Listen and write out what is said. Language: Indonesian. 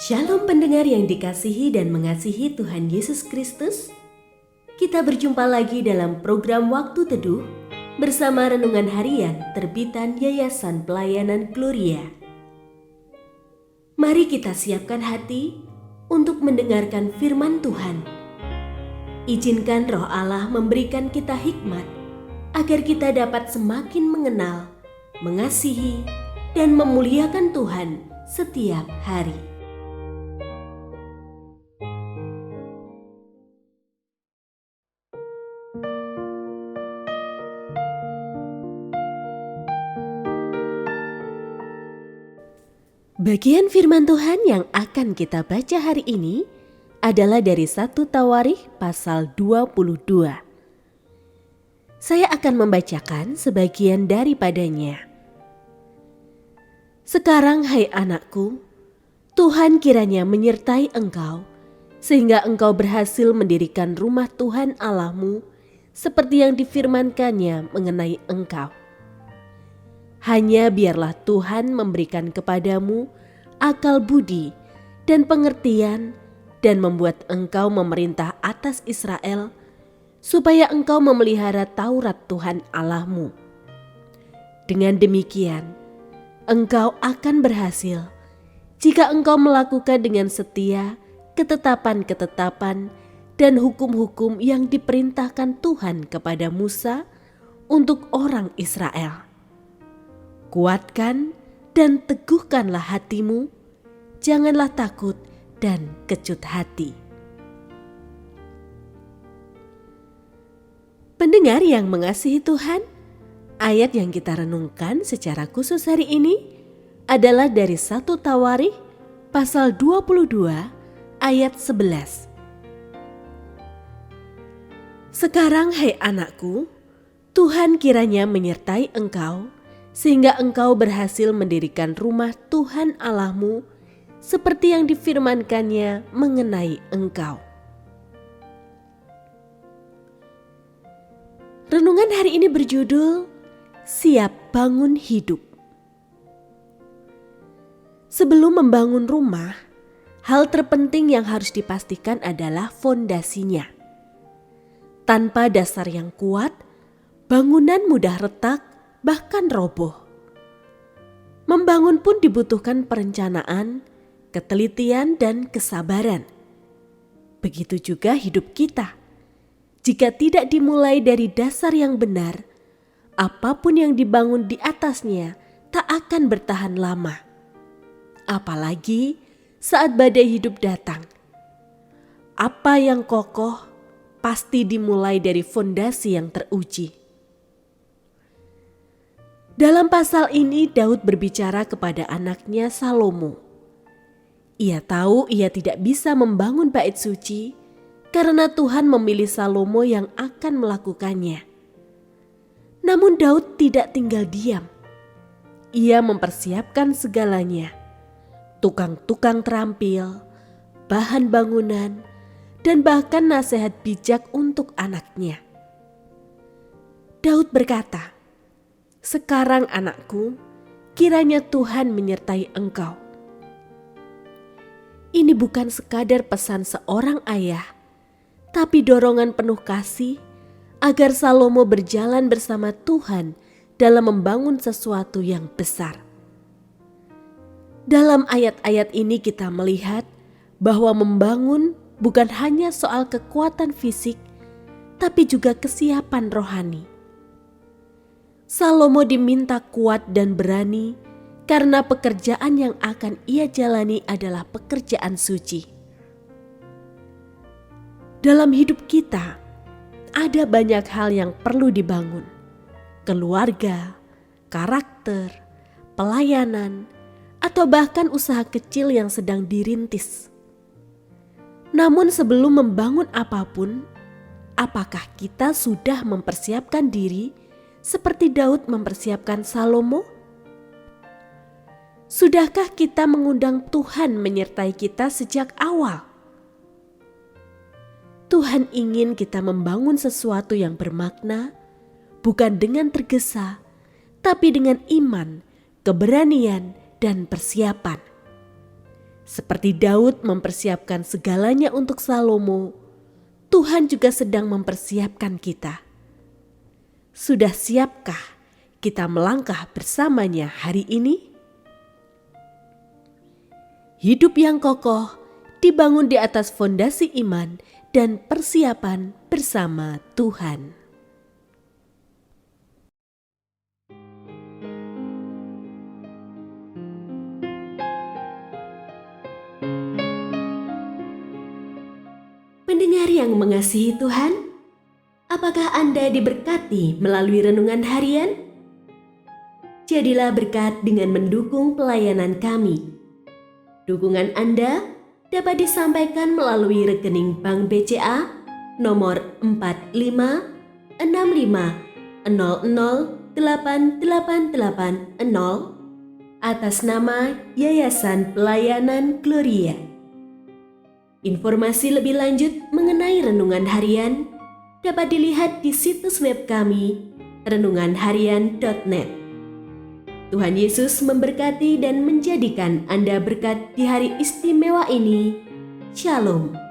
Shalom pendengar yang dikasihi dan mengasihi Tuhan Yesus Kristus. Kita berjumpa lagi dalam program Waktu Teduh bersama Renungan Harian terbitan Yayasan Pelayanan Gloria. Mari kita siapkan hati untuk mendengarkan firman Tuhan. Izinkan Roh Allah memberikan kita hikmat agar kita dapat semakin mengenal, mengasihi, dan memuliakan Tuhan setiap hari. Bagian firman Tuhan yang akan kita baca hari ini adalah dari 1 Tawarikh pasal 22. Saya akan membacakan sebagian daripadanya. Sekarang hai anakku, Tuhan kiranya menyertai engkau, sehingga engkau berhasil mendirikan rumah Tuhan Allahmu seperti yang difirmankannya mengenai engkau. Hanya biarlah Tuhan memberikan kepadamu akal budi dan pengertian dan membuat engkau memerintah atas Israel, supaya engkau memelihara Taurat Tuhan Allahmu. Dengan demikian, engkau akan berhasil jika engkau melakukan dengan setia ketetapan-ketetapan dan hukum-hukum yang diperintahkan Tuhan kepada Musa untuk orang Israel. Kuatkan dan teguhkanlah hatimu, janganlah takut dan kecut hati. Pendengar yang mengasihi Tuhan, ayat yang kita renungkan secara khusus hari ini adalah dari 1 Tawarikh pasal 22 ayat 11. Sekarang hai anakku, Tuhan kiranya menyertai engkau, sehingga engkau berhasil mendirikan rumah Tuhan Allahmu seperti yang difirmankannya mengenai engkau. Renungan hari ini berjudul Siap Bangun Hidup. Sebelum membangun rumah, hal terpenting yang harus dipastikan adalah fondasinya. Tanpa dasar yang kuat, bangunan mudah retak, bahkan roboh. Membangun pun dibutuhkan perencanaan, ketelitian, dan kesabaran. Begitu juga hidup kita. Jika tidak dimulai dari dasar yang benar, apapun yang dibangun di atasnya tak akan bertahan lama. Apalagi saat badai hidup datang. Apa yang kokoh pasti dimulai dari fondasi yang teruji. Dalam pasal ini Daud berbicara kepada anaknya Salomo. Ia tahu ia tidak bisa membangun bait suci karena Tuhan memilih Salomo yang akan melakukannya. Namun Daud tidak tinggal diam. Ia mempersiapkan segalanya. Tukang-tukang terampil, bahan bangunan, dan bahkan nasihat bijak untuk anaknya. Daud berkata, "Sekarang anakku, kiranya Tuhan menyertai engkau." Ini bukan sekadar pesan seorang ayah, tapi dorongan penuh kasih agar Salomo berjalan bersama Tuhan dalam membangun sesuatu yang besar. Dalam ayat-ayat ini kita melihat bahwa membangun bukan hanya soal kekuatan fisik, tapi juga kesiapan rohani. Salomo diminta kuat dan berani karena pekerjaan yang akan ia jalani adalah pekerjaan suci. Dalam hidup kita, ada banyak hal yang perlu dibangun. Keluarga, karakter, pelayanan, atau bahkan usaha kecil yang sedang dirintis. Namun sebelum membangun apapun, apakah kita sudah mempersiapkan diri seperti Daud mempersiapkan Salomo? Sudahkah kita mengundang Tuhan menyertai kita sejak awal? Tuhan ingin kita membangun sesuatu yang bermakna, bukan dengan tergesa, tapi dengan iman, keberanian, dan persiapan. Seperti Daud mempersiapkan segalanya untuk Salomo, Tuhan juga sedang mempersiapkan kita. Sudah siapkah kita melangkah bersamanya hari ini? Hidup yang kokoh dibangun di atas fondasi iman dan persiapan bersama Tuhan. Pendengar yang mengasihi Tuhan, apakah Anda diberkati melalui renungan harian? Jadilah berkat dengan mendukung pelayanan kami. Dukungan Anda dapat disampaikan melalui rekening Bank BCA nomor 4565008880 atas nama Yayasan Pelayanan Gloria. Informasi lebih lanjut mengenai renungan harian dapat dilihat di situs web kami renunganharian.net. Tuhan Yesus memberkati dan menjadikan Anda berkat di hari istimewa ini. Shalom.